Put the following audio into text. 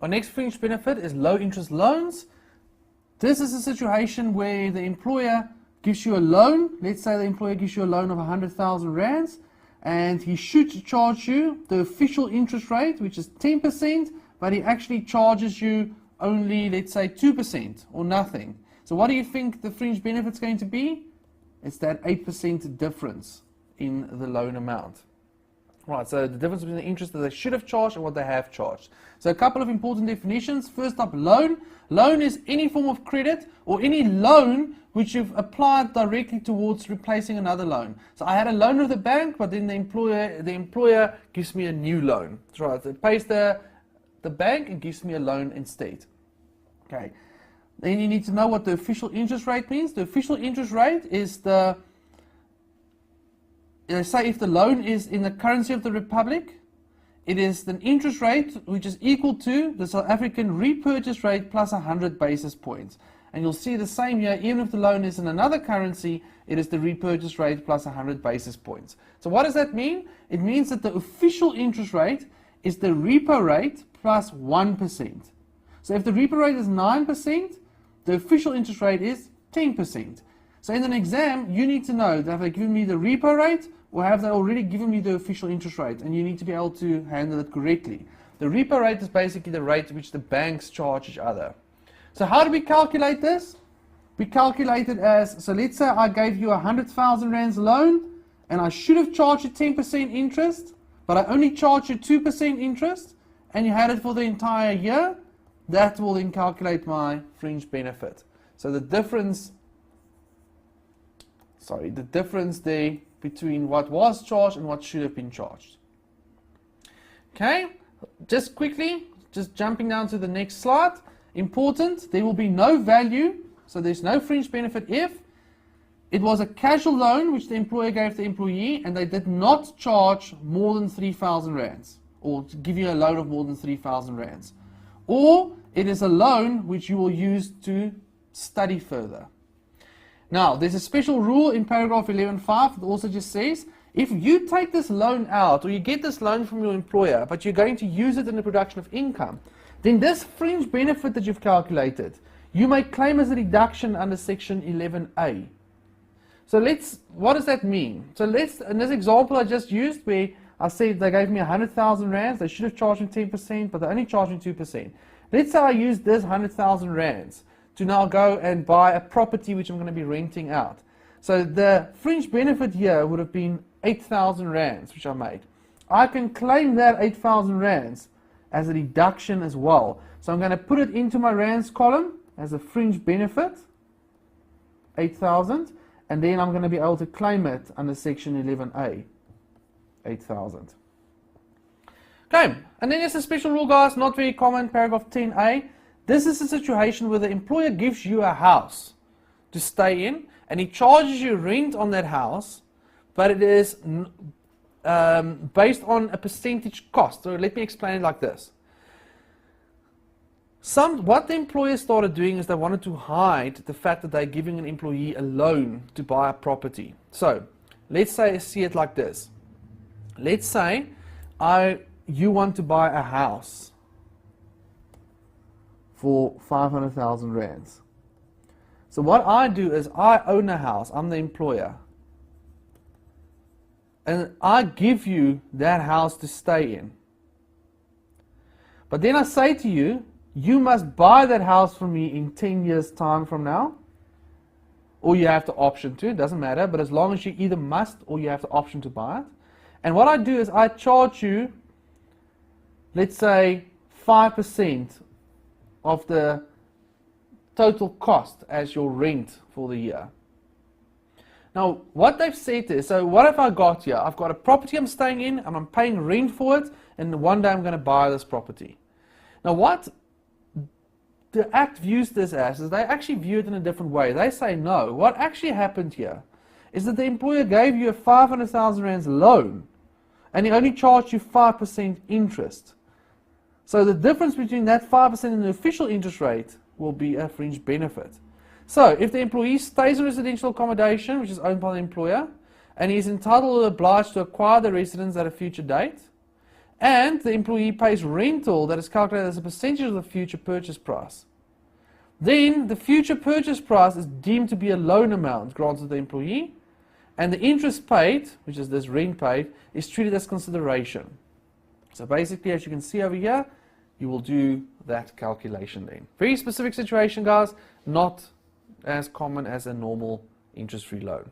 Our next fringe benefit is low interest loans. This is a situation where the employer gives you a loan. Let's say the employer gives you a loan of 100,000 rands, and he should charge you the official interest rate, which is 10%, but he actually charges you only, let's say, 2% or nothing. So what do you think the fringe benefit is going to be? It's that 8% difference in the loan amount. Right, so the difference between the interest that they should have charged and what they have charged. So a couple of important definitions. First up, loan. Loan is any form of credit or any loan which you've applied directly towards replacing another loan. So I had a loan with the bank, but then the employer gives me a new loan. That's right, it pays the bank and gives me a loan instead. Okay. Then you need to know what the official interest rate means. The official interest rate is the, say if the loan is in the currency of the Republic, it is an interest rate which is equal to the South African repurchase rate plus 100 basis points. And you'll see the same here, even if the loan is in another currency, it is the repurchase rate plus 100 basis points. So what does that mean? It means that the official interest rate is the repo rate plus 1%. So if the repo rate is 9%, the official interest rate is 10%. So in an exam, you need to know that have they given me the repo rate or have they already given me the official interest rate, and you need to be able to handle it correctly. The repo rate is basically the rate which the banks charge each other. So how do we calculate this? We calculate it as, so let's say I gave you 100,000 rands loan and I should have charged you 10% interest, but I only charged you 2% interest, and you had it for the entire year. That will then calculate my fringe benefit. So the difference there between what was charged and what should have been charged. Okay, just quickly, just jumping down to the next slide. Important, there will be no value, so there's no fringe benefit if it was a casual loan which the employer gave the employee and they did not charge more than 3,000 rands, or to give you a loan of more than 3,000 rands. Or it is a loan which you will use to study further. Now, there's a special rule in paragraph 11.5 that also just says, if you take this loan out, or you get this loan from your employer, but you're going to use it in the production of income, then this fringe benefit that you've calculated, you may claim as a deduction under section 11A. So what does that mean? So in this example I just used, where I said they gave me 100,000 rands, they should have charged me 10%, but they only charged me 2%. Let's say I use this 100,000 rands to now go and buy a property which I'm going to be renting out. So the fringe benefit here would have been 8,000 rands, which I made. I can claim that 8,000 rands as a deduction as well. So I'm going to put it into my rands column as a fringe benefit, 8,000, and then I'm going to be able to claim it under section 11A, 8,000. Okay, and then there's a special rule, guys, not very common, paragraph 10A. This is a situation where the employer gives you a house to stay in, and he charges you rent on that house, but it is based on a percentage cost. So let me explain it like this. What the employer started doing is they wanted to hide the fact that they're giving an employee a loan to buy a property. So let's say, see it like this. Let's say you want to buy a house for 500,000 rands. So what I do is I own a house, I'm the employer, and I give you that house to stay in. But then I say to you, you must buy that house from me in 10 years' time from now, or you have the option to, it doesn't matter, but as long as you either must or you have the option to buy it. And what I do is I charge you, let's say, 5% of the total cost as your rent for the year. Now, what they've said is, so what have I got here? I've got a property I'm staying in, and I'm paying rent for it, and one day I'm going to buy this property. Now, what the Act views this as is they actually view it in a different way. They say, no, what actually happened here is that the employer gave you a 500,000 rands loan, and he only charged you 5% interest. So the difference between that 5% and the official interest rate will be a fringe benefit. So if the employee stays in residential accommodation, which is owned by the employer, and he is entitled or obliged to acquire the residence at a future date, and the employee pays rental that is calculated as a percentage of the future purchase price. Then the future purchase price is deemed to be a loan amount granted to the employee, and the interest paid, which is this rent paid, is treated as consideration. So basically, as you can see over here, you will do that calculation then. Very specific situation, guys, not as common as a normal interest-free loan.